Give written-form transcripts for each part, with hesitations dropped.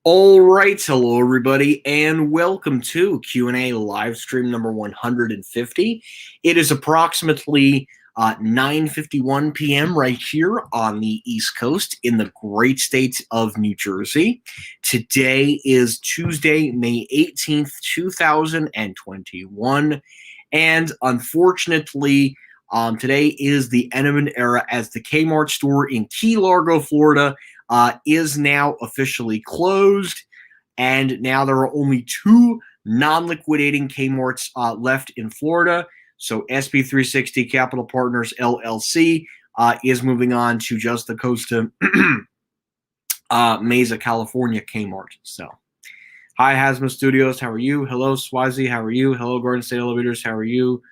All right, hello everybody, and welcome to Q&A live stream number 150. It is approximately 9:51 p.m. right here on the East Coast in the great state of New Jersey. Today is Tuesday, May 18th, 2021, and unfortunately, today is the end of an era as the Kmart store in Key Largo, Florida is now officially closed, and now there are only two non-liquidating Kmarts left in Florida. So SB360 Capital Partners LLC is moving on to just the Costa Mesa, California Kmart. So, hi Hasma Studios, how are you? Hello Swazi, how are you? Hello Garden State Elevators, how are you?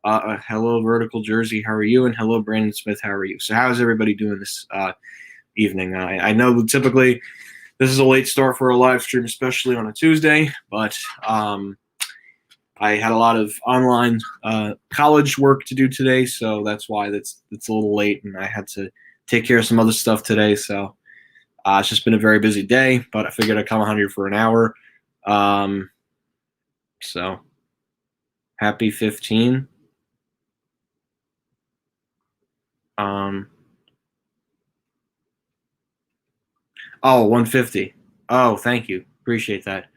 Hello Vertical Jersey, how are you? And hello Brandon Smith, how are you? So, how is everybody doing this evening? I know typically this is a late start for a live stream, especially on a Tuesday, but I had a lot of online college work to do today, so that's why it's a little late, and I had to take care of some other stuff today. So it's just been a very busy day, but I figured I'd come on here for an hour. So happy 15. Oh, 150. Oh, thank you. Appreciate that.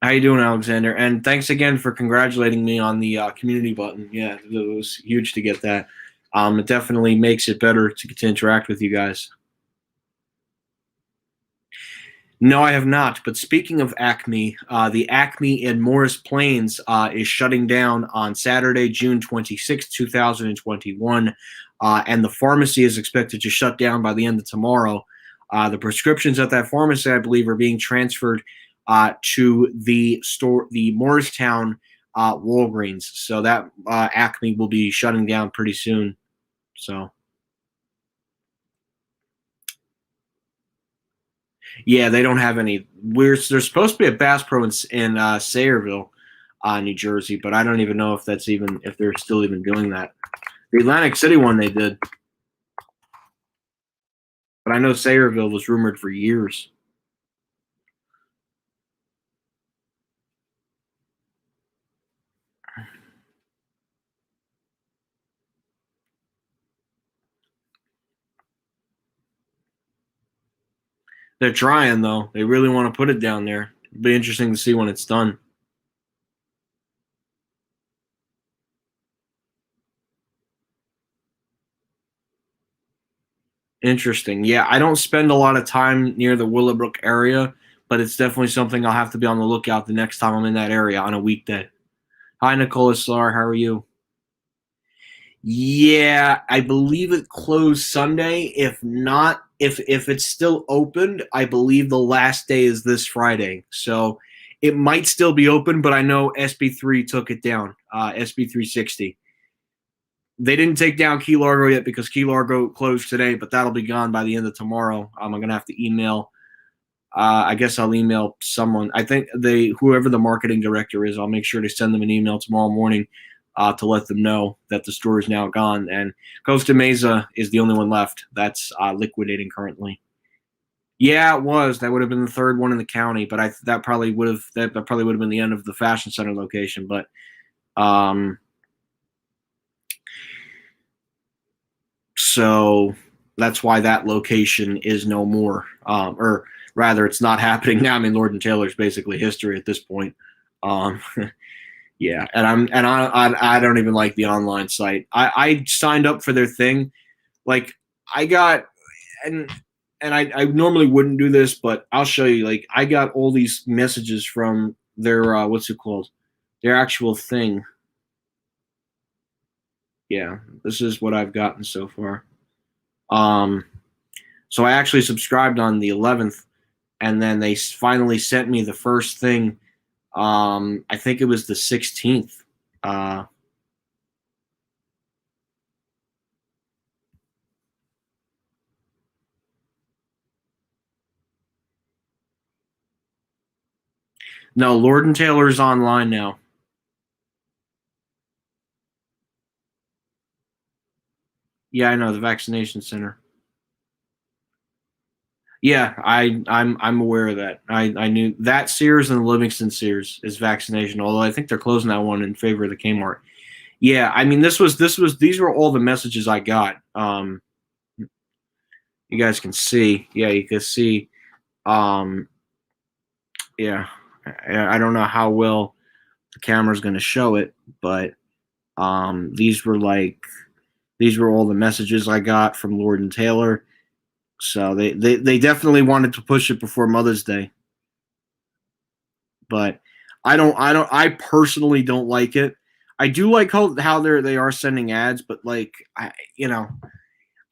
How you doing, Alexander? And thanks again for congratulating me on the community button. Yeah, it was huge to get that. It definitely makes it better to interact with you guys. No, I have not. But speaking of Acme, the Acme in Morris Plains is shutting down on Saturday, June 26, 2021. And the pharmacy is expected to shut down by the end of tomorrow. The prescriptions at that pharmacy, I believe, are being transferred to the store, the Morristown Walgreens. So that Acme will be shutting down pretty soon. So. Yeah, they don't have any. There's supposed to be a Bass Pro in Sayreville, New Jersey, but I don't even know if they're still even doing that. The Atlantic City one they did, but I know Sayreville was rumored for years. They're trying though. They really want to put it down there. It'll be interesting to see when it's done. Interesting. Yeah, I don't spend a lot of time near the Willowbrook area, but it's definitely something I'll have to be on the lookout the next time I'm in that area on a weekday. Hi, Nicola Slar. How are you? Yeah, I believe it closed Sunday. If not, if it's still opened, I believe the last day is this Friday. So it might still be open, but I know SB3 took it down. SB360. They didn't take down Key Largo yet because Key Largo closed today, but that'll be gone by the end of tomorrow. I'm gonna have to email. I guess I'll email someone. I think whoever the marketing director is, I'll make sure to send them an email tomorrow morning to let them know that the store is now gone. And Costa Mesa is the only one left that's liquidating currently. Yeah, it was. That would have been the third one in the county, but that probably would have been the end of the fashion center location. But so that's why that location is no more, or rather, it's not happening now. I mean, Lord and Taylor's basically history at this point. Um, Yeah, I don't even like the online site. I signed up for their thing. Like I got and I normally wouldn't do this, but I'll show you. Like I got all these messages from their what's it called? Their actual thing. Yeah, this is what I've gotten so far. Um, so I actually subscribed on the 11th, and then they finally sent me the first thing. I think it was the 16th. No, Lord and Taylor's online now. Yeah, I know the vaccination center. Yeah, I'm aware of that. I knew that Sears and Livingston Sears is vaccination, although I think they're closing that one in favor of the Kmart. Yeah, I mean this was these were all the messages I got. You guys can see. Yeah, you can see. Um, yeah, I don't know how well the camera's going to show it, but these were these were all the messages I got from Lord and Taylor. So they definitely wanted to push it before Mother's Day, but I personally don't like it. I do like how they are sending ads, but like I you know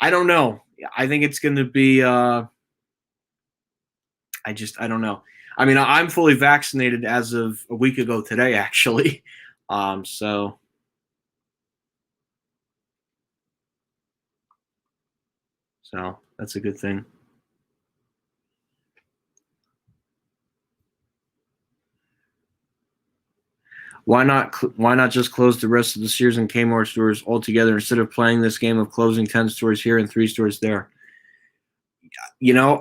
I don't know. I think it's going to be I don't know. I mean, I'm fully vaccinated as of a week ago today, actually. So that's a good thing. Why not just close the rest of the Sears and Kmart stores altogether instead of playing this game of closing 10 stores here and 3 stores there?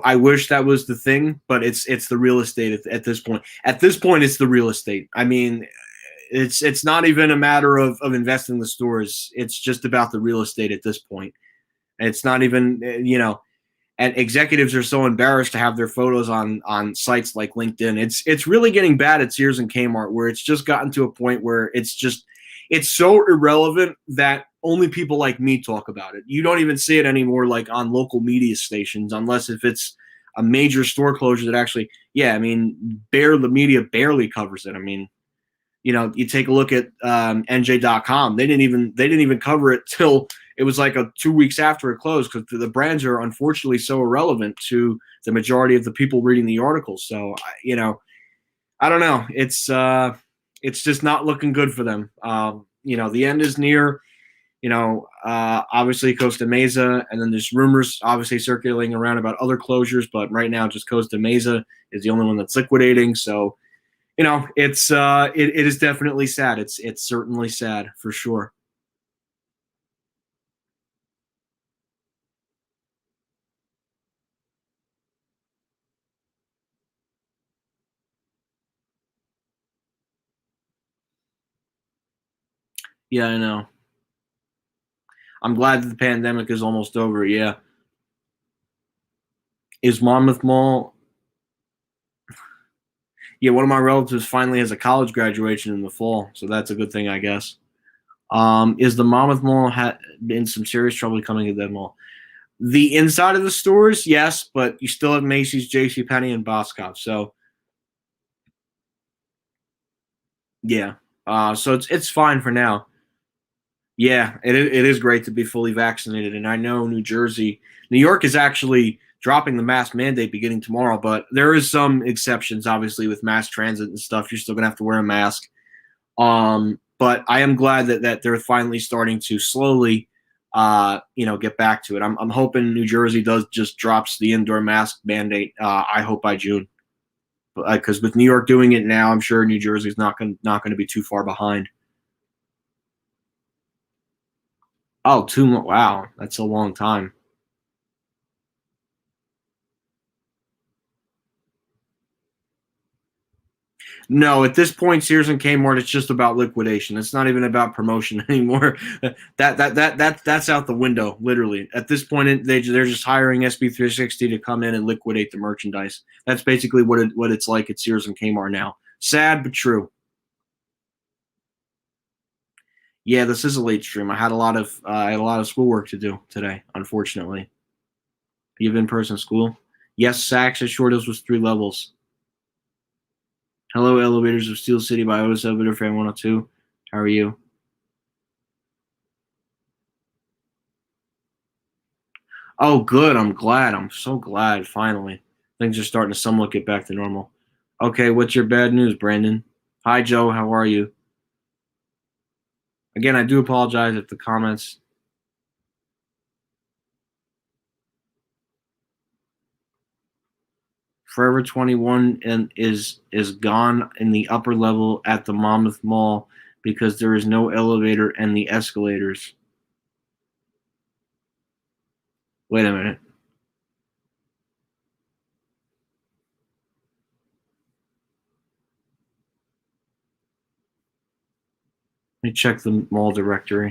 I wish that was the thing, but it's the real estate at this point. At this point, it's the real estate. I mean, it's not even a matter of investing in the stores. It's just about the real estate at this point. It's not even and executives are so embarrassed to have their photos on sites like LinkedIn. It's really getting bad at Sears and Kmart, where it's just gotten to a point where it's so irrelevant that only people like me talk about it. You don't even see it anymore like on local media stations, unless if it's a major store closure that actually, yeah, I mean, the media barely covers it. I mean, you take a look at NJ.com. They didn't even cover it till it was like 2 weeks after it closed, because the brands are unfortunately so irrelevant to the majority of the people reading the articles. So I don't know. It's just not looking good for them. The end is near. Obviously Costa Mesa, and then there's rumors obviously circulating around about other closures, but right now just Costa Mesa is the only one that's liquidating. So it is definitely sad. It's certainly sad for sure. Yeah, I know. I'm glad that the pandemic is almost over. Yeah. Is Monmouth Mall? Yeah, one of my relatives finally has a college graduation in the fall, so that's a good thing, I guess. Is the Monmouth Mall in some serious trouble coming to that mall? The inside of the stores, yes, but you still have Macy's, J.C. Penney, and Boscov. So yeah, so it's fine for now. Yeah, it is great to be fully vaccinated, and I know New York is actually dropping the mask mandate beginning tomorrow, but there is some exceptions, obviously, with mass transit and stuff. You're still gonna have to wear a mask. But I am glad that they're finally starting to slowly, get back to it. I'm hoping New Jersey does just drops the indoor mask mandate. I hope by June, because with New York doing it now, I'm sure New Jersey's not going to be too far behind. Oh, 2 months. Wow, that's a long time. No, at this point, Sears and Kmart, it's just about liquidation. It's not even about promotion anymore. That's out the window, literally. At this point, they're just hiring SB360 to come in and liquidate the merchandise. That's basically what it's like at Sears and Kmart now. Sad but true. Yeah, this is a late stream. I had a lot of schoolwork to do today, unfortunately. You have in-person school? Yes, Saks as short as was 3 levels. Hello, elevators of Steel City by Otis Elevator Fan 102. How are you? Oh, good. I'm glad. I'm so glad. Finally, things are starting to somewhat get back to normal. Okay, what's your bad news, Brandon? Hi, Joe. How are you? Again, I do apologize if the comments. Forever 21 and is gone in the upper level at the Monmouth Mall because there is no elevator and the escalators. Wait a minute. Let me check the mall directory.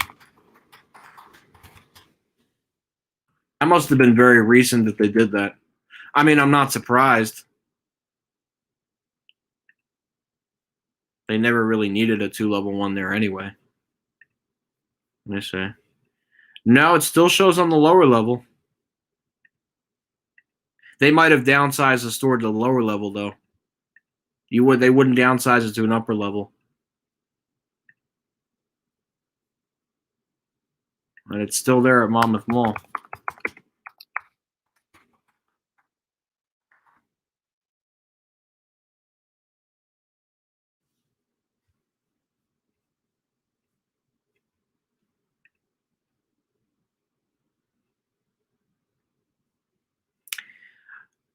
That must have been very recent that they did that. I mean, I'm not surprised. They never really needed a 2-level one there anyway. Let me see. No, it still shows on the lower level. They might have downsized the store to the lower level though. They wouldn't downsize it to an upper level. And it's still there at Monmouth Mall.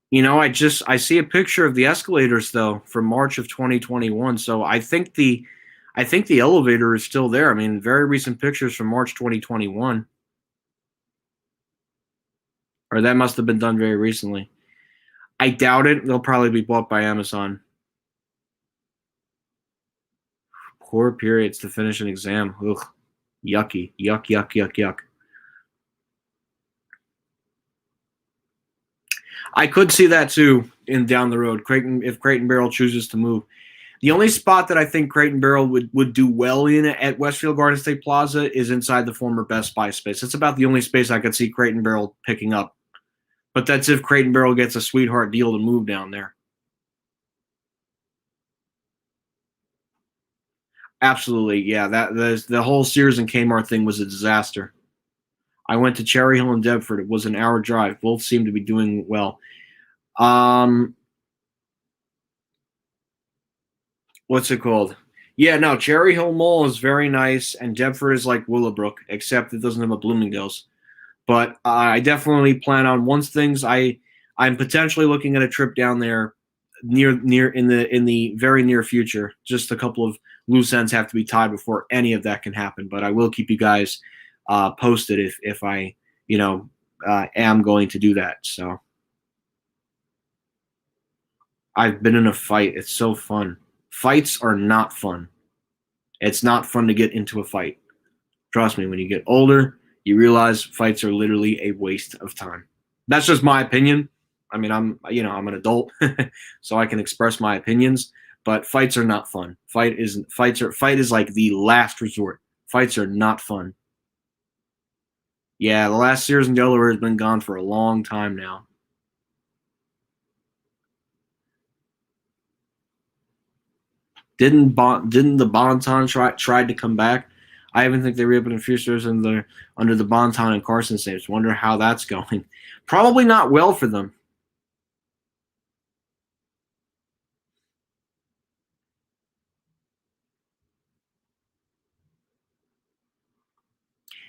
You know, I see a picture of the escalators though from March of 2021. So I think the elevator is still there. I mean, very recent pictures from March 2021. Or that must have been done very recently. I doubt it. They'll probably be bought by Amazon. Core periods to finish an exam. Ugh. Yucky. Yuck, yuck, yuck, yuck. I could see that too in down the road. If Crate & Barrel chooses to move. The only spot that I think Crate & Barrel would do well in at Westfield Garden State Plaza is inside the former Best Buy space. It's about the only space I could see Crate & Barrel picking up. But that's if Crate & Barrel gets a sweetheart deal to move down there. Absolutely, yeah. The whole Sears and Kmart thing was a disaster. I went to Cherry Hill and Deptford. It was an hour drive. Both seem to be doing well. What's it called? Yeah, no, Cherry Hill Mall is very nice, and Deptford is like Willowbrook, except it doesn't have a Bloomingdale's. But I definitely plan on I'm potentially looking at a trip down there near in the very near future. Just a couple of loose ends have to be tied before any of that can happen. But I will keep you guys posted if I am going to do that. So I've been in a fight. It's so fun. Fights are not fun. It's not fun to get into a fight. Trust me, when you get older, you realize fights are literally a waste of time. That's just my opinion. I mean, I'm an adult, so I can express my opinions, but fights are not fun. Fight is like the last resort. Fights are not fun. Yeah, the last Sears in Delaware has been gone for a long time now. Didn't the Bonton tried to come back? I even think they reopened a few stores under the Bonton and Carson names. Wonder how that's going. Probably not well for them.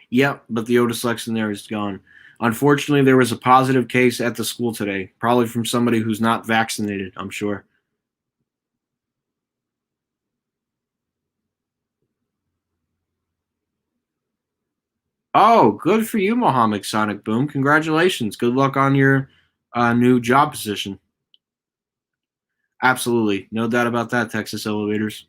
Yep, but the Otis Lexington there is gone. Unfortunately, there was a positive case at the school today, probably from somebody who's not vaccinated, I'm sure. Oh, good for you, Mohammed Sonic Boom. Congratulations. Good luck on your new job position. Absolutely. No doubt about that, Texas Elevators.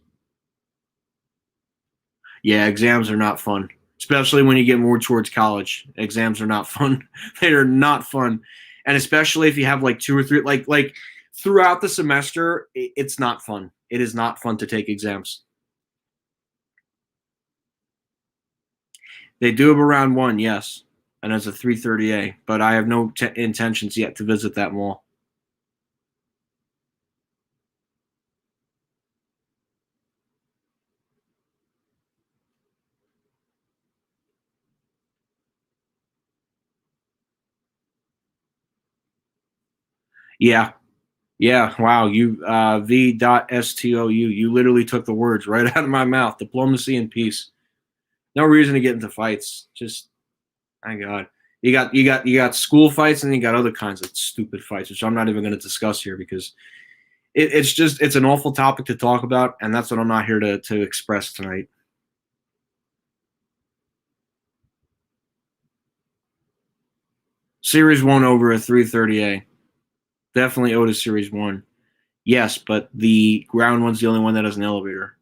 Yeah, exams are not fun, especially when you get more towards college. Exams are not fun. They are not fun. And especially if you have like two or three, like throughout the semester, it's not fun. It is not fun to take exams. They do have around one, yes, and it's a 330A, but I have no intentions yet to visit that mall. Yeah, yeah. Wow, you V.STOU. You literally took the words right out of my mouth. Diplomacy and peace. No reason to get into fights. Just, my God. You got school fights and you got other kinds of stupid fights, which I'm not even going to discuss here because it's an awful topic to talk about, and that's what I'm not here to express tonight. Series 1 over a 330A. Definitely Otis Series 1. Yes, but the ground one's the only one that has an elevator.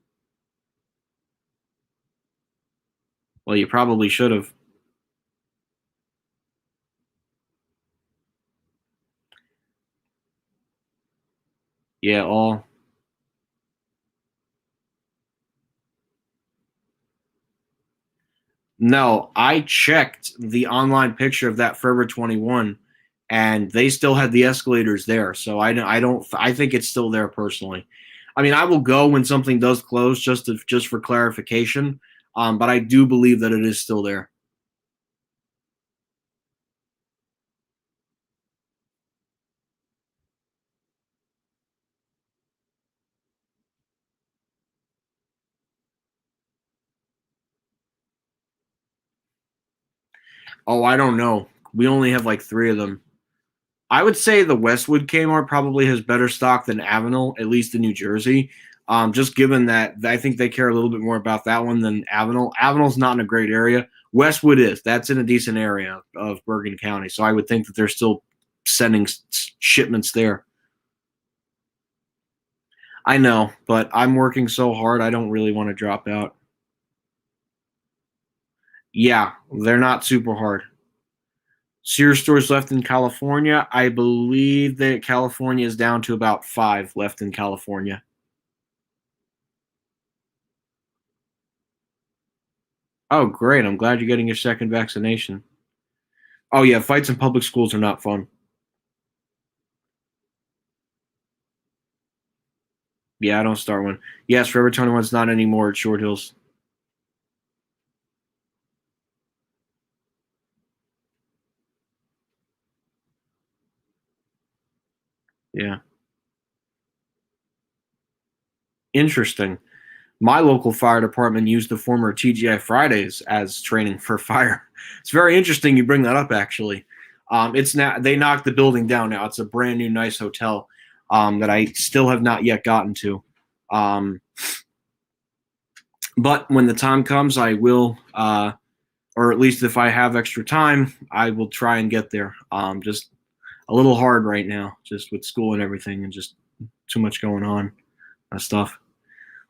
Well, you probably should have. Yeah, all. No, I checked the online picture of that Forever 21, and they still had the escalators there. So I don't, I think it's still there personally. I mean, I will go when something does close just for clarification. But I do believe that it is still there. Oh, I don't know. We only have like three of them. I would say the Westwood Kmart probably has better stock than Avenel, at least in New Jersey. Just given that I think they care a little bit more about that one than Avenel. Avenel's not in a great area. Westwood is. That's in a decent area of Bergen County. So I would think that they're still sending shipments there. I know, but I'm working so hard, I don't really want to drop out. Yeah, they're not super hard. Sears stores left in California. I believe that California is down to about five left in California. Oh, great. I'm glad you're getting your second vaccination. Oh, yeah. Fights in public schools are not fun. Yeah, I don't start one. Yes, Forever 21's not anymore at Short Hills. Yeah. Interesting. My local fire department used the former TGI Fridays as training for fire. It's very interesting you bring that up, actually. It's now they knocked the building down now. It's a brand new, nice hotel that I still have not yet gotten to. Um, but when the time comes, I will, or at least if I have extra time, I will try and get there. Just a little hard right now, just with school and everything, and just too much going on stuff.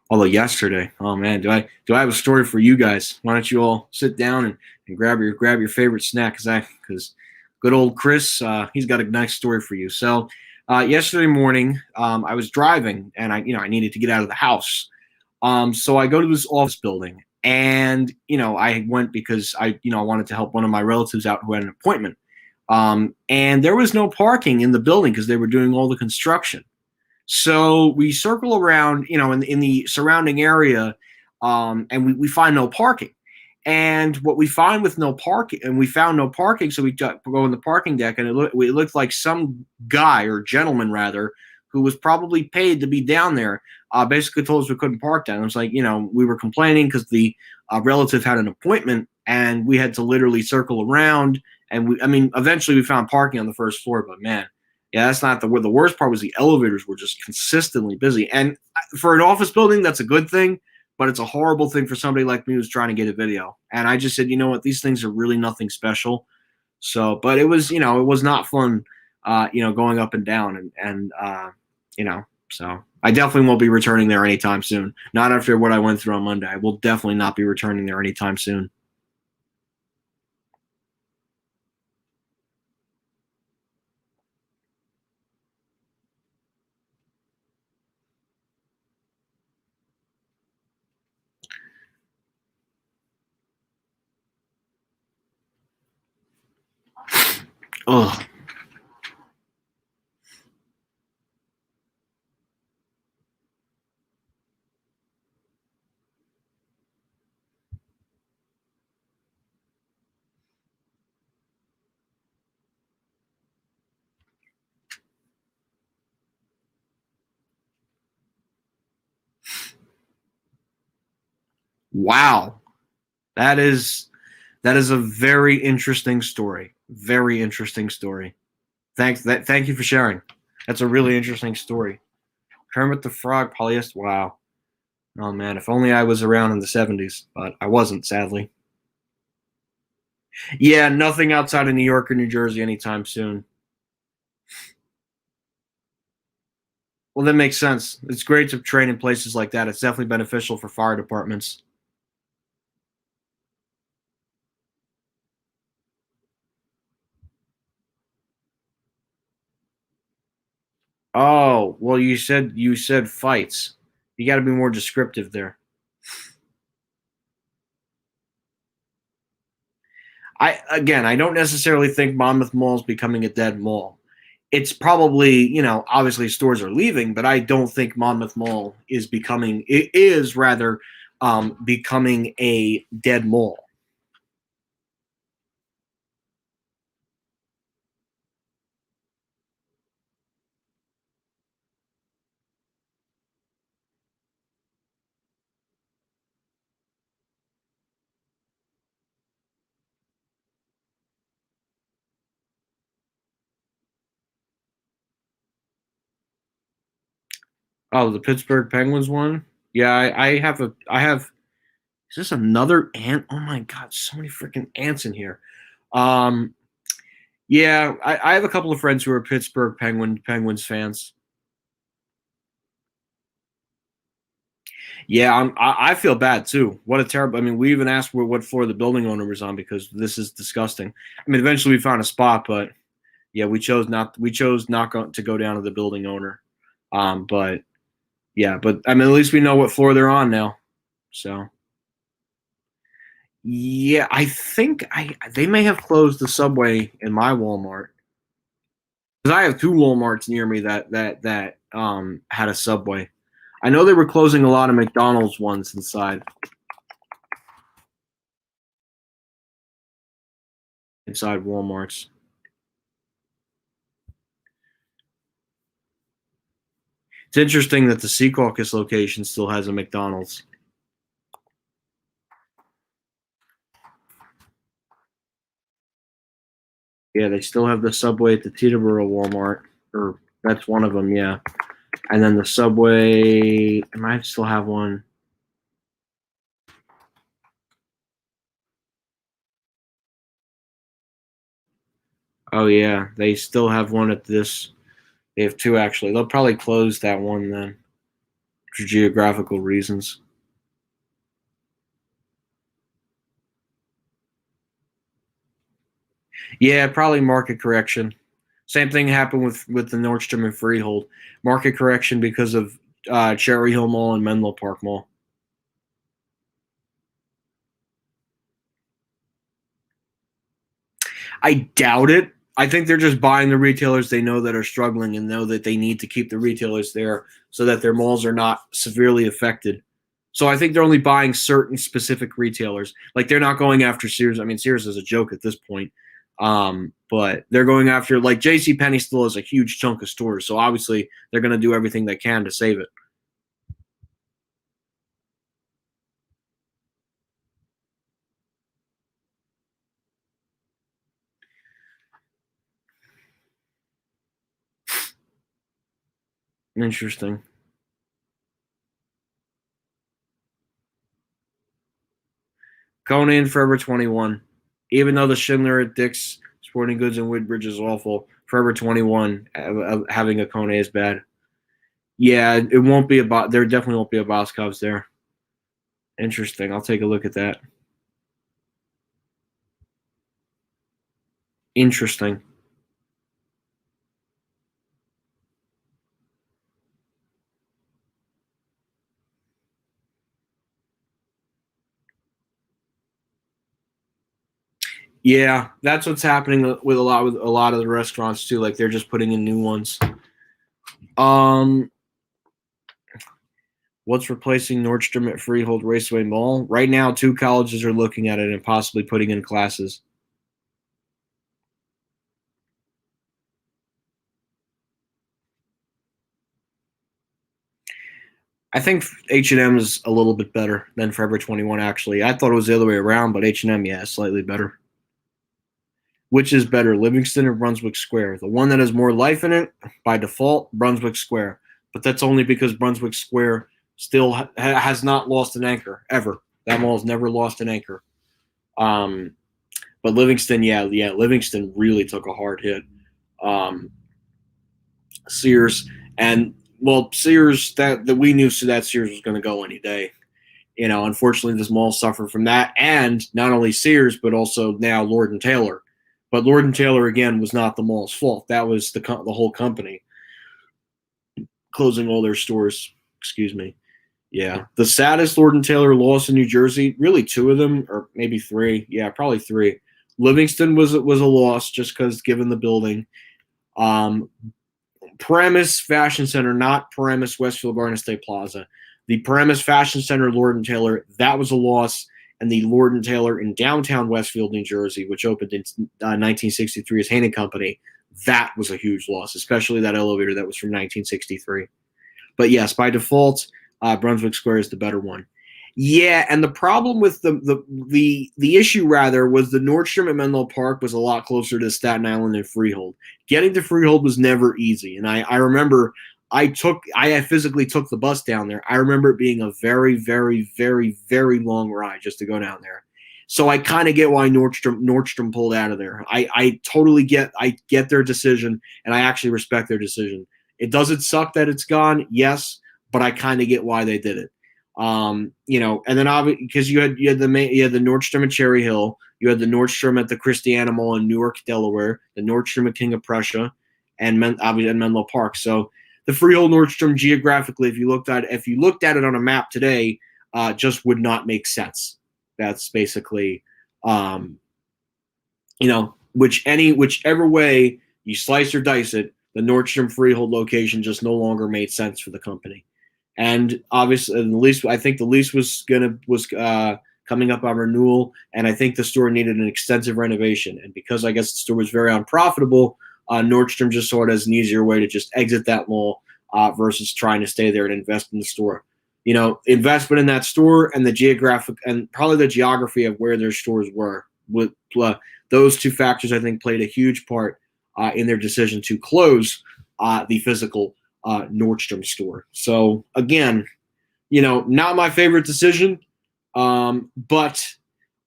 Although yesterday, oh man, do I have a story for you guys? Why don't you all sit down and grab your favorite snack? Because good old Chris, he's got a nice story for you. So yesterday morning, I was driving and I needed to get out of the house. So I go to this office building and I went because I wanted to help one of my relatives out who had an appointment. And there was no parking in the building because they were doing all the construction. So we circle around, in the surrounding area, and we find no parking. And what we find with no parking, and we found no parking, so we go in the parking deck, and it looked like some guy or gentleman rather, who was probably paid to be down there. Basically told us we couldn't park down. It was like we were complaining because the relative had an appointment, and we had to literally circle around. And I mean, eventually we found parking on the first floor, but man, yeah, that's not the worst part was the elevators were just consistently busy. And for an office building, that's a good thing, but it's a horrible thing for somebody like me who's trying to get a video. And I just said, you know what, these things are really nothing special. So, but it was not fun, going up and down so I definitely won't be returning there anytime soon. Not after what I went through on Monday. I will definitely not be returning there anytime soon. Oh, wow. That is that is a very interesting story. Very interesting story. Thank you for sharing. That's a really interesting story. Kermit the Frog, polyester. Wow. Oh man, if only I was around in the '70s, but I wasn't, sadly. Yeah, nothing outside of New York or New Jersey anytime soon. Well, that makes sense. It's great to train in places like that. It's definitely beneficial for fire departments. Oh, well, you said fights. You got to be more descriptive there. I don't necessarily think Monmouth Mall is becoming a dead mall. It's probably, obviously stores are leaving, but I don't think Monmouth Mall is rather becoming a dead mall. Oh, the Pittsburgh Penguins one? Yeah, I have is this another ant? Oh my god, so many freaking ants in here. Um yeah, I have a couple of friends who are Pittsburgh Penguins fans. Yeah, I feel bad too. What a terrible. I mean, we even asked what floor the building owner was on because this is disgusting. I mean, eventually we found a spot, but yeah, we chose not to go down to the building owner. But yeah, but I mean, at least we know what floor they're on now. So yeah, I think I they may have closed the Subway in my Walmart because I have two WalMarts near me that had a Subway. I know they were closing a lot of McDonald's ones inside WalMarts. It's interesting that the Secaucus location still has a McDonald's. Yeah, they still have the Subway at the Teterboro Walmart, or that's one of them. Yeah, and then the Subway. I might still have one. Oh yeah, they still have one at this. They have two actually. They'll probably close that one then for geographical reasons. Yeah, probably market correction. Same thing happened with the Nordstrom and Freehold. Market correction because of Cherry Hill Mall and Menlo Park Mall. I doubt it. I think they're just buying the retailers they know that are struggling and know that they need to keep the retailers there so that their malls are not severely affected. So I think they're only buying certain specific retailers. Like they're not going after Sears. I mean, Sears is a joke at this point. But they're going after like J.C. Penney still has a huge chunk of stores. So obviously they're going to do everything they can to save it. Interesting. Conan Forever 21. Even though the Schindler at Dick's Sporting Goods in Woodbridge is awful, Forever 21 having a Kone is bad. Yeah, it won't be about. There definitely won't be a Boscov's there. Interesting. I'll take a look at that. Interesting. Yeah, that's what's happening with a lot of the restaurants too. Like they're just putting in new ones. Um, what's replacing Nordstrom at Freehold Raceway Mall? Right now, two colleges are looking at it and possibly putting in classes. I think H&M is a little bit better than Forever 21. Actually, I thought it was the other way around, but H&M, yeah, is slightly better. Which is better, Livingston or Brunswick Square? The one that has more life in it, by default, Brunswick Square. But that's only because Brunswick Square still has not lost an anchor ever. That mall has never lost an anchor. Um, but Livingston, yeah, Livingston really took a hard hit. Um, Sears and well, Sears that we knew so that Sears was going to go any day. Unfortunately, this mall suffered from that, and not only Sears, but also now Lord and Taylor. But Lord and Taylor again was not the mall's fault. That was the whole company. closing all their stores. Excuse me. Yeah, the saddest Lord and Taylor loss in New Jersey, really two of them, or maybe three. Yeah, probably three. Livingston was a loss just because given the building. Um, Paramus Fashion Center, not Paramus Westfield Garden State Plaza. The Paramus Fashion Center, Lord and Taylor, that was a loss. And the Lord and Taylor in downtown Westfield, New Jersey, which opened in 1963 as Hanen Company, that was a huge loss, especially that elevator that was from 1963. But yes, by default, Brunswick Square is the better one. Yeah, and the problem with the issue rather was the Nordstrom at Menlo Park was a lot closer to Staten Island than Freehold. Getting to Freehold was never easy, and I remember I physically took the bus down there. I remember it being a very, very, very, very long ride just to go down there. So I kind of get why Nordstrom pulled out of there. I totally get their decision, and I actually respect their decision. It doesn't suck that it's gone, yes, but I kind of get why they did it. And then obviously because you had the Nordstrom at Cherry Hill, you had the Nordstrom at the Christiana Mall in Newark, Delaware, the Nordstrom at King of Prussia, and obviously at Menlo Park. So the Freehold Nordstrom geographically, if you looked at it on a map today, just would not make sense. That's basically, whichever way you slice or dice it, the Nordstrom Freehold location just no longer made sense for the company. And obviously, I think the lease was coming up on renewal, and I think the store needed an extensive renovation. And because I guess the store was very unprofitable, Nordstrom just saw it as an easier way to just exit that mall versus trying to stay there and invest in the store. Investment in that store and the geographic and probably the geography of where their stores were. With those two factors, I think, played a huge part in their decision to close the physical Nordstrom store. So again, not my favorite decision, but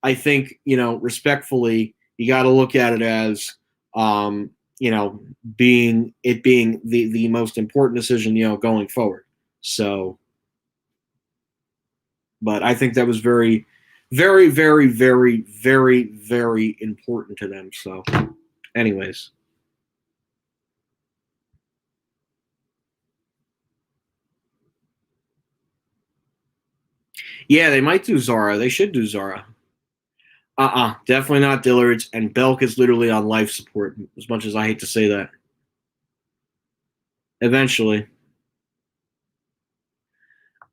I think respectfully, you got to look at it as being the most important decision going forward. So, but I think that was very, very, very, very, very, very important to them. So, anyways. Yeah, they might do Zara. They should do Zara. Definitely not Dillard's. And Belk is literally on life support, as much as I hate to say that. Eventually.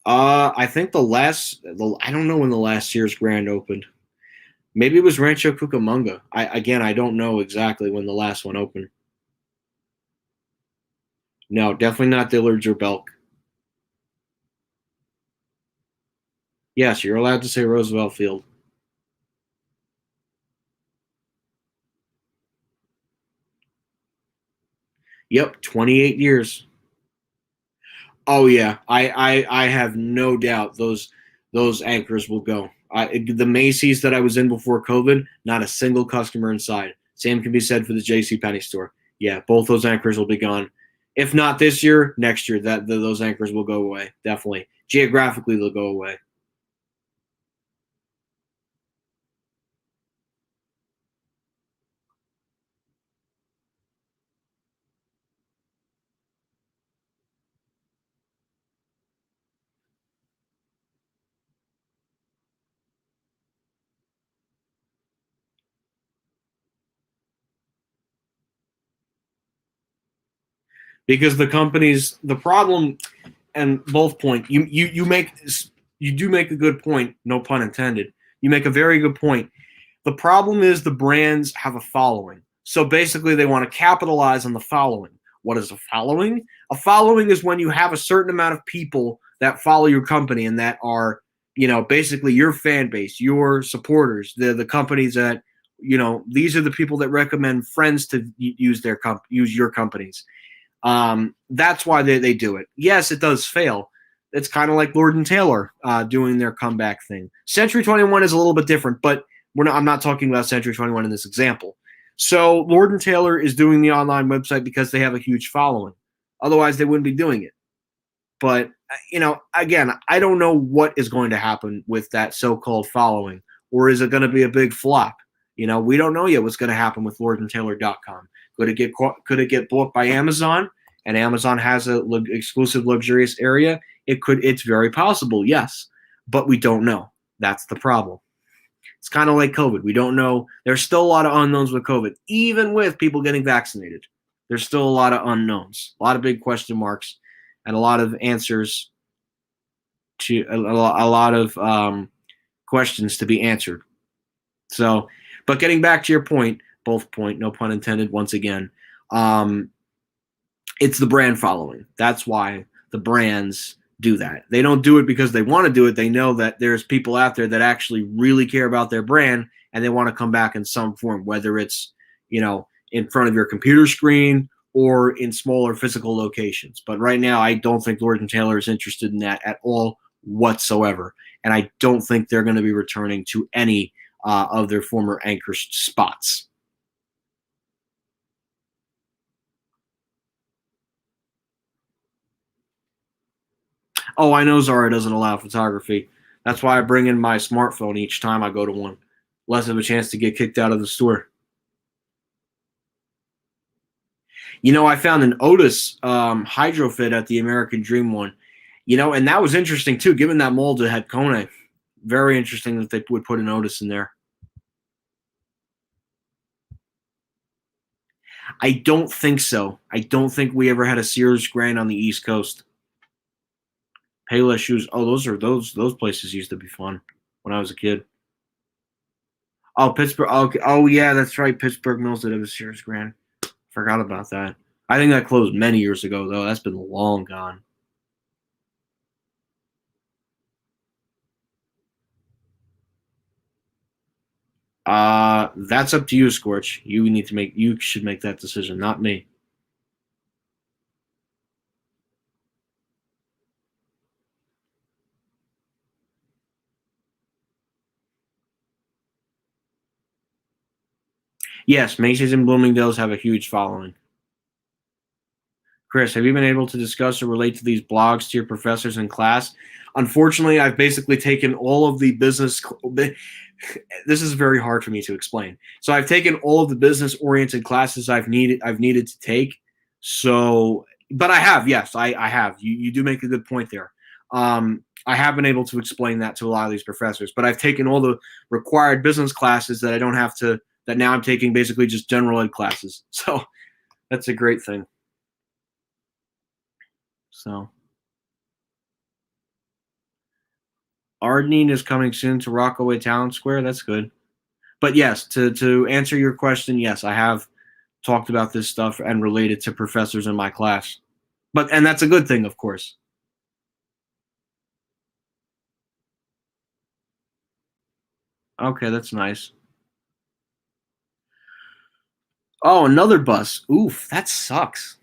I think I don't know when the last Sears Grand opened. Maybe it was Rancho Cucamonga. I don't know exactly when the last one opened. No, definitely not Dillard's or Belk. Yes, you're allowed to say Roosevelt Field. Yep, 28 years. Oh yeah, I have no doubt those anchors will go. The Macy's that I was in before COVID, not a single customer inside. Same can be said for the J.C. Penney store. Yeah, both those anchors will be gone. If not this year, next year those anchors will go away. Definitely, geographically they'll go away. Because the problem, and both point you do make a good point, no pun intended. You make a very good point. The problem is the brands have a following. So basically they want to capitalize on the following. What is a following? A following is when you have a certain amount of people that follow your company and that are, basically your fan base, your supporters, the companies that, these are the people that recommend friends to use use your companies. That's why they do it. Yes, it does fail. It's kind of like Lord and Taylor doing their comeback thing. Century 21 is a little bit different, but I'm not talking about Century 21 in this example. So Lord and Taylor is doing the online website because they have a huge following. Otherwise, they wouldn't be doing it. But, again, I don't know what is going to happen with that so-called following. Or is it going to be a big flop? We don't know yet what's going to happen with LordandTaylor.com. Could it get bought by Amazon and Amazon has a exclusive luxurious area, it's very possible, yes, but we don't know. That's the problem. It's kind of like COVID. We don't know. There's still a lot of unknowns with COVID, even with people getting vaccinated. There's still a lot of unknowns, a lot of big question marks, and a lot of answers to a lot of questions to be answered. So, but getting back to your point, both point, no pun intended, once again, it's the brand following. That's why the brands do that. They don't do it because they want to do it. They know that there's people out there that actually really care about their brand and they want to come back in some form, whether it's, in front of your computer screen or in smaller physical locations. But right now, I don't think Lord & Taylor is interested in that at all whatsoever. And I don't think they're going to be returning to any of their former anchor spots. Oh, I know Zara doesn't allow photography. That's why I bring in my smartphone each time I go to one. Less of a chance to get kicked out of the store. I found an Otis Hydrofit at the American Dream one. And that was interesting too, given that mold had Kone. Very interesting that they would put an Otis in there. I don't think so. I don't think we ever had a Sears Grand on the East Coast. Payless shoes. Oh, those places used to be fun when I was a kid. Oh, Pittsburgh. Oh, yeah, that's right. Pittsburgh Mills did have a Sears Grand. Forgot about that. I think that closed many years ago, though. That's been long gone. That's up to you, Scorch. You should make that decision, not me. Yes, Macy's and Bloomingdale's have a huge following. Chris, have you been able to discuss or relate to these blogs to your professors in class? Unfortunately, I've basically taken all of the business. This is very hard for me to explain. So I've taken all of the business-oriented classes I've needed to take. So, but I have, yes, I have. You do make a good point there. I have been able to explain that to a lot of these professors, but I've taken all the required business classes that I don't have to. That now I'm taking basically just general ed classes. So that's a great thing. So Ardenine is coming soon to Rockaway Town Square. That's good. But yes, to answer your question, yes, I have talked about this stuff and related to professors in my class. And that's a good thing, of course. Okay, that's nice. Oh, another bus. Oof, that sucks.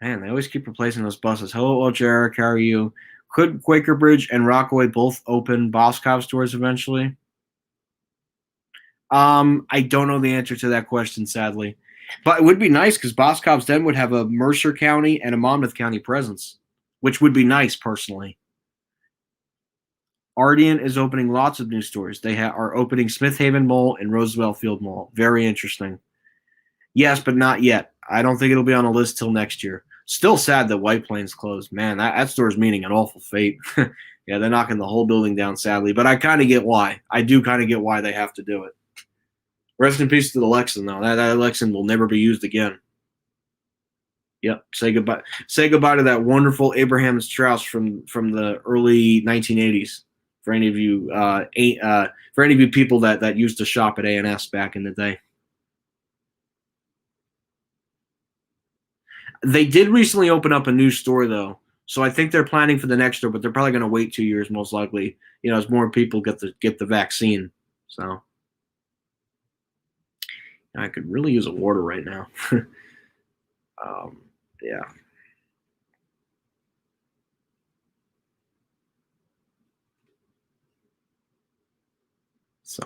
Man, they always keep replacing those buses. Hello, Ultra how are you? Could Quaker Bridge and Rockaway both open Boscov stores eventually? I don't know the answer to that question, sadly. But it would be nice because Boscov's then would have a Mercer County and a Monmouth County presence, which would be nice personally. Ardian is opening lots of new stores. They are opening Smith Haven Mall and Roosevelt Field Mall. Very interesting. Yes, but not yet. I don't think it'll be on a list till next year. Still sad that White Plains closed. Man, that store is meeting an awful fate. Yeah, they're knocking the whole building down, sadly. But I kind of get why. I do kind of get why they have to do it. Rest in peace to the Lexan, though. That Lexan will never be used again. Yep. Say goodbye. Say goodbye to that wonderful Abraham Strauss from the early 1980s. For any of you, for any of you people that used to shop at A&S back in the day. They did recently open up a new store though, so I think they're planning for the next store, but they're probably going to wait 2 years most likely. As more people get the vaccine. So I could really use a water right now. Yeah. So.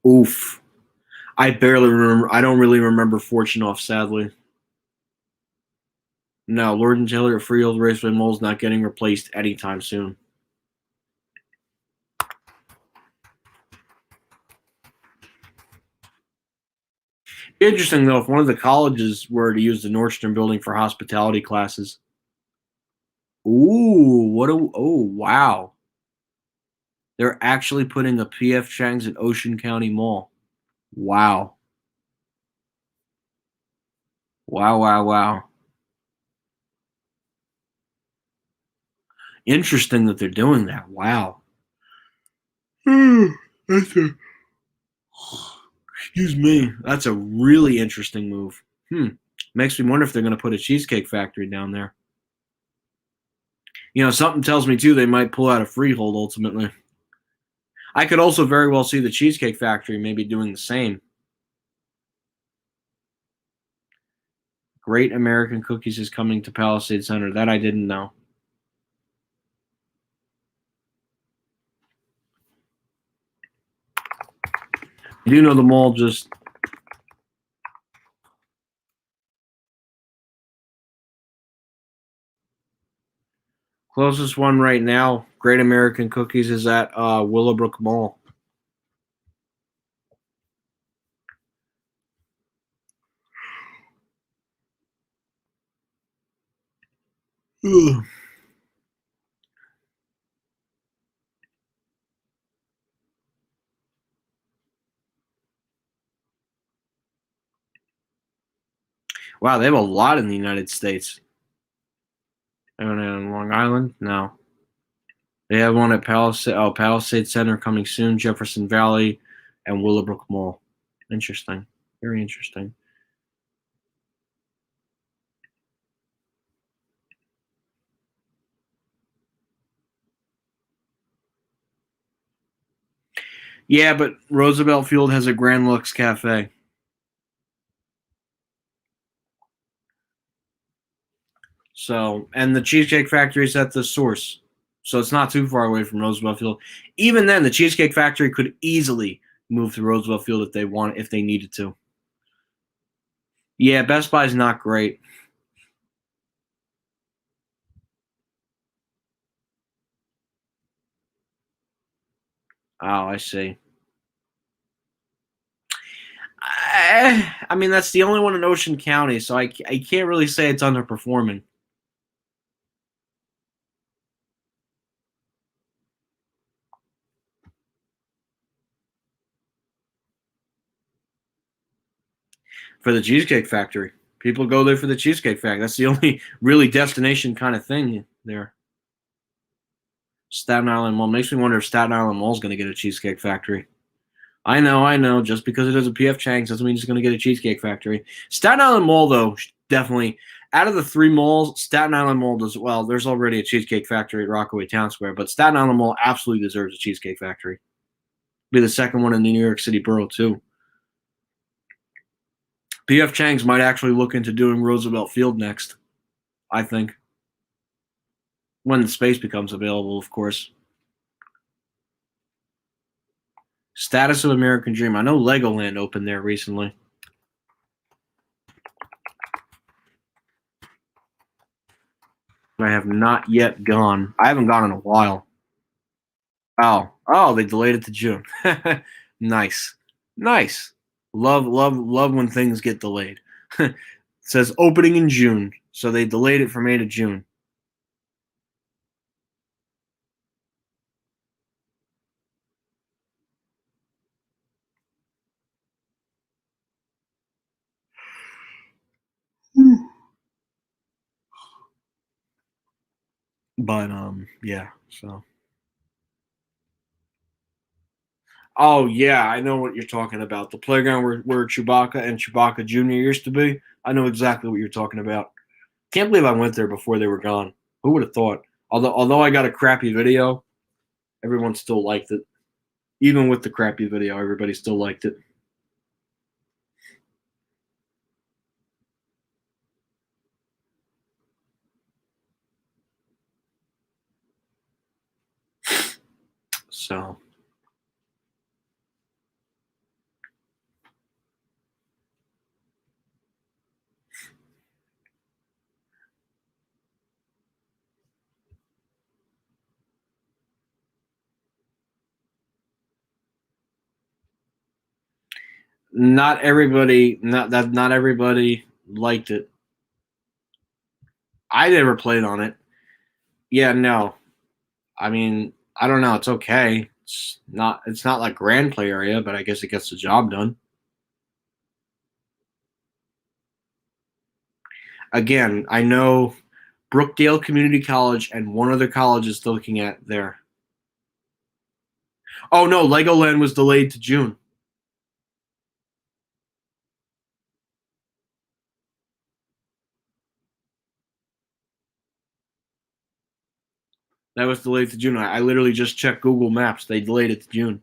Oof. I barely remember. I don't really remember Fortunoff, sadly. No, Lord and Taylor at Freehold Raceway Mole's not getting replaced anytime soon. Interesting though, if one of the colleges were to use the Nordstrom building for hospitality classes. Ooh, what a oh wow. They're actually putting a PF Chang's at Ocean County Mall. Wow. Wow, wow, wow. Interesting that they're doing that. Wow. That's a, excuse me. That's a really interesting move. Makes me wonder if they're going to put a cheesecake factory down there. Something tells me too they might pull out a freehold ultimately. I could also very well see the Cheesecake Factory maybe doing the same. Great American Cookies is coming to Palisade Center. That I didn't know. I do know the mall just. Closest one right now, Great American Cookies, is at Willowbrook Mall. Ugh. Wow, they have a lot in the United States. And in Long Island? No. They have one at Palisade Center coming soon, Jefferson Valley, and Willowbrook Mall. Interesting. Very interesting. Yeah, but Roosevelt Field has a Grand Lux Cafe. So, and the Cheesecake Factory is at the Source. So it's not too far away from Roosevelt Field. Even then, the Cheesecake Factory could easily move to Roosevelt Field if they needed to. Yeah, Best Buy is not great. Oh, I see. I mean, that's the only one in Ocean County, so I can't really say it's underperforming. For the Cheesecake Factory. People go there for the Cheesecake Factory. That's the only really destination kind of thing there. Staten Island Mall makes me wonder if Staten Island Mall is going to get a Cheesecake Factory. I know, I know. Just because it is a PF Chang's doesn't mean it's going to get a Cheesecake Factory. Staten Island Mall, though, definitely. Out of the three malls, Staten Island Mall does well. There's already a Cheesecake Factory at Rockaway Town Square, but Staten Island Mall absolutely deserves a Cheesecake Factory. Be the second one in the New York City borough, too. PF Chang's might actually look into doing Roosevelt Field next, I think. When the space becomes available, of course. Status of American Dream. I know Legoland opened there recently. I have not yet gone. I haven't gone in a while. Oh, they delayed it to June. Nice, nice. Love when things get delayed. It says opening in June, so they delayed it from May to June. But yeah. So. Oh yeah, I know what you're talking about. The playground where Chewbacca and Chewbacca Jr. used to be. I know exactly what you're talking about. Can't believe I went there before they were gone. Who would have thought? Although I got a crappy video, everyone still liked it. Even with the crappy video, everybody still liked it. So Not everybody, not everybody liked it. I never played on it. Yeah, no. I mean, I don't know. It's okay. It's not like grand play area, but I guess it gets the job done. Again, I know Brookdale Community College and one other college is still looking at there. Oh no, Legoland was delayed to June. That was delayed to June. I literally just checked Google Maps. They delayed it to June.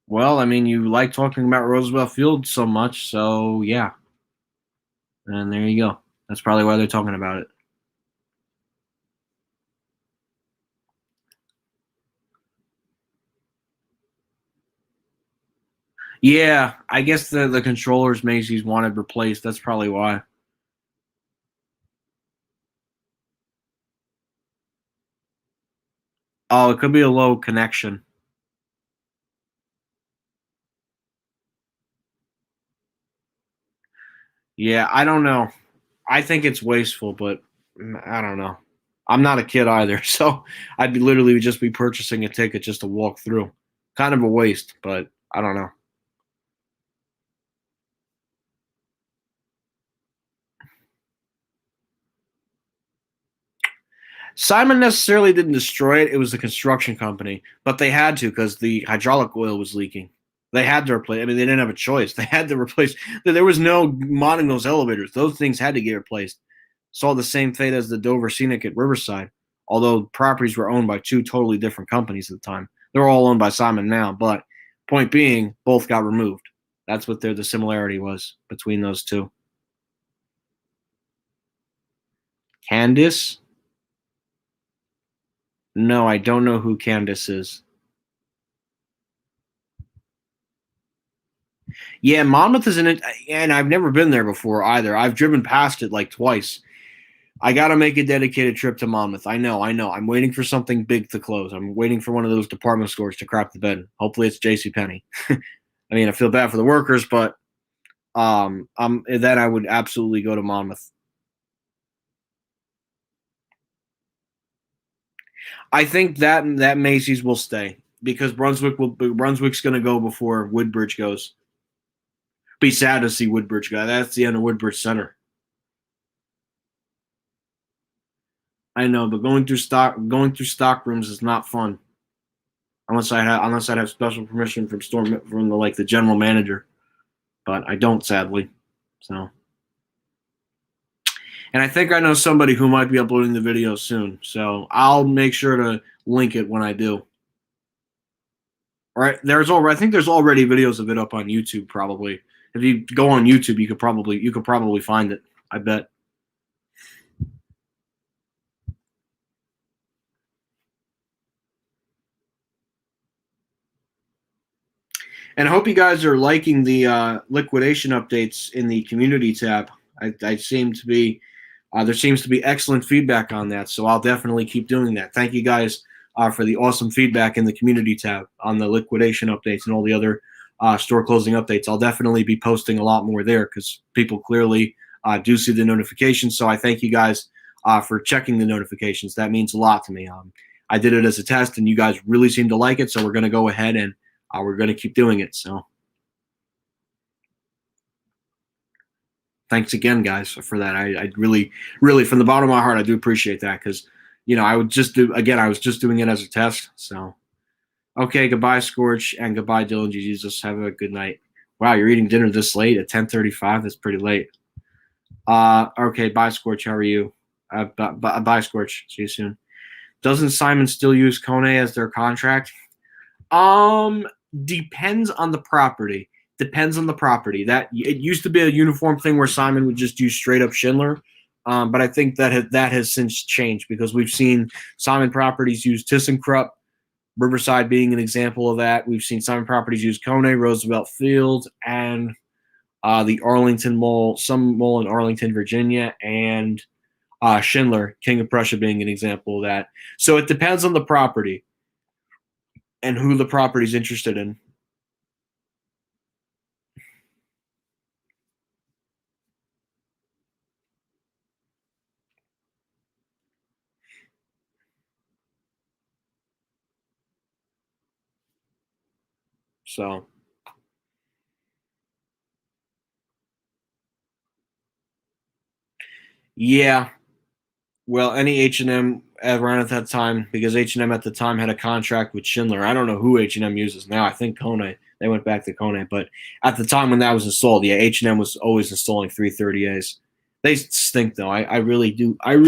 Well, I mean, you like talking about Roosevelt Field so much, so yeah. And there you go. That's probably why they're talking about it. Yeah, I guess the controllers Macy's wanted replaced. That's probably why. Oh, it could be a low connection. Yeah, I don't know. I think it's wasteful, but I don't know. I'm not a kid either, so I'd be literally just be purchasing a ticket just to walk through. Kind of a waste, but I don't know. Simon necessarily didn't destroy it. It was the construction company, but they had to because the hydraulic oil was leaking. They had to replace. I mean, they didn't have a choice. They had to replace. There was no modding those elevators. Those things had to get replaced. Saw the same fate as the Dover Scenic at Riverside, although properties were owned by two totally different companies at the time. They're all owned by Simon now, but point being, both got removed. That's what the similarity was between those two. Candace? No, I don't know who Candace is. Yeah, Monmouth is in it, and I've never been there before either. I've driven past it like twice. I got to make a dedicated trip to Monmouth. I know, I know. I'm waiting for something big to close. I'm waiting for one of those department stores to crap the bed. Hopefully, it's J.C. Penney. I mean, I feel bad for the workers, but then I would absolutely go to Monmouth. I think that Macy's will stay because Brunswick's going to go before Woodbridge goes. Be sad to see Woodbridge go. That's the end of Woodbridge Center. I know, but going through stock rooms is not fun unless I have special permission from the like the general manager, but I don't sadly. So, and I think I know somebody who might be uploading the video soon, so I'll make sure to link it when I do. All right, I think there's already videos of it up on YouTube. Probably, if you go on YouTube, you could probably find it. I bet. And I hope you guys are liking the liquidation updates in the community tab. I seem to be there seems to be excellent feedback on that, so I'll definitely keep doing that. Thank you guys for the awesome feedback in the community tab on the liquidation updates and all the other store closing updates. I'll definitely be posting a lot more there because people clearly do see the notifications. So I thank you guys for checking the notifications. That means a lot to me. I did it as a test, and you guys really seem to like it, so we're going to go ahead and we're going to keep doing it. So thanks again, guys, for that. I really, really, from the bottom of my heart, I do appreciate that because, I would just do, again, I was just doing it as a test. So, okay, goodbye, Scorch, and goodbye, Dylan G. Jesus. Have a good night. Wow, you're eating dinner this late at 10:35? That's pretty late. Okay, bye, Scorch. How are you? Bye, Scorch. See you soon. Doesn't Simon still use Kone as their contract? Um, Depends on the property. Depends on the property. That it used to be a uniform thing where Simon would just use straight up Schindler, but I think that has since changed because we've seen Simon properties use ThyssenKrupp, Riverside being an example of that. We've seen Simon properties use Kone, Roosevelt Field, and the Arlington Mall, some mall in Arlington, Virginia, and Schindler, King of Prussia being an example of that. So it depends on the property and who the property's interested in. So, yeah. Well, any H&M around at that time, because H&M at the time had a contract with Schindler. I don't know who H&M uses now. I think Kone. They went back to Kone. But at the time when that was installed, yeah, H&M was always installing 330As. They stink, though. I really do. I am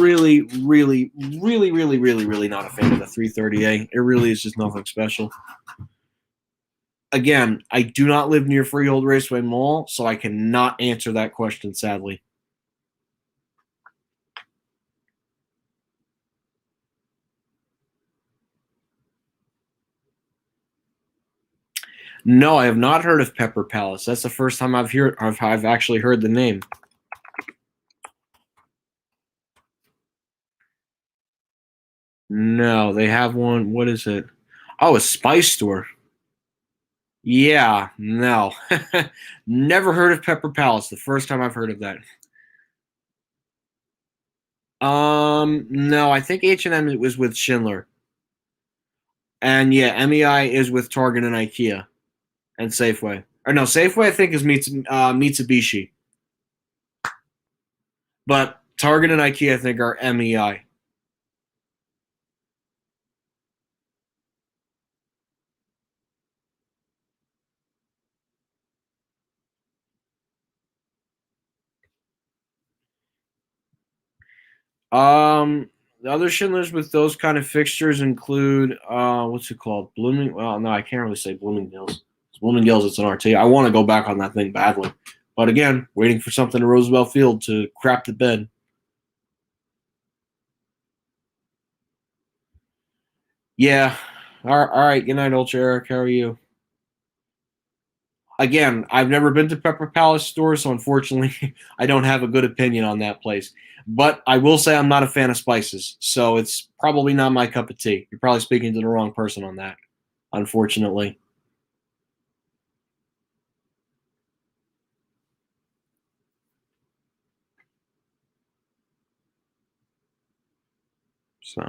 really, really, really, really, really, really not a fan of the 330A. It really is just nothing special. Again, I do not live near Freehold Raceway Mall, so I cannot answer that question, sadly. No, I have not heard of Pepper Palace. That's the first time I've actually heard the name. No, they have one. What is it? Oh, a spice store. Yeah, no. Never heard of Pepper Palace. The first time I've heard of that. No, I think H&M was with Schindler. And yeah, MEI is with Target and IKEA and Safeway. Or no, Safeway I think is Mitsubishi. But Target and IKEA I think are MEI. The other Schindlers with those kind of fixtures include what's it called? Blooming. Well, no, I can't really say Bloomingdale's. Bloomingdale's, it's an RT. I want to go back on that thing badly, but again, waiting for something in Roosevelt Field to crap the bed. Yeah. All right. Good night, Ultra Eric. How are you? Again, I've never been to Pepper Palace store, so unfortunately, I don't have a good opinion on that place. But I will say I'm not a fan of spices, so it's probably not my cup of tea. You're probably speaking to the wrong person on that, unfortunately. So,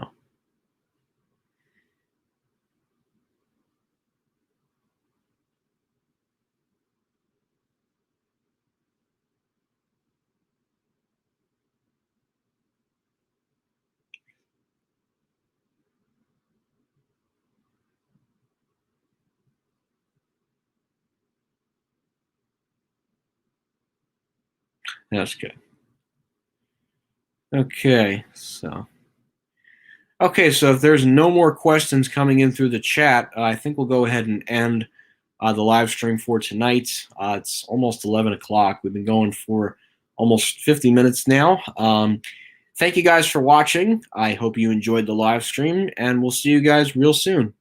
that's good. Okay, so if there's no more questions coming in through the chat, I think we'll go ahead and end the live stream for tonight. It's almost 11 o'clock. We've been going for almost 50 minutes now. Thank you guys for watching. I hope you enjoyed the live stream, and we'll see you guys real soon.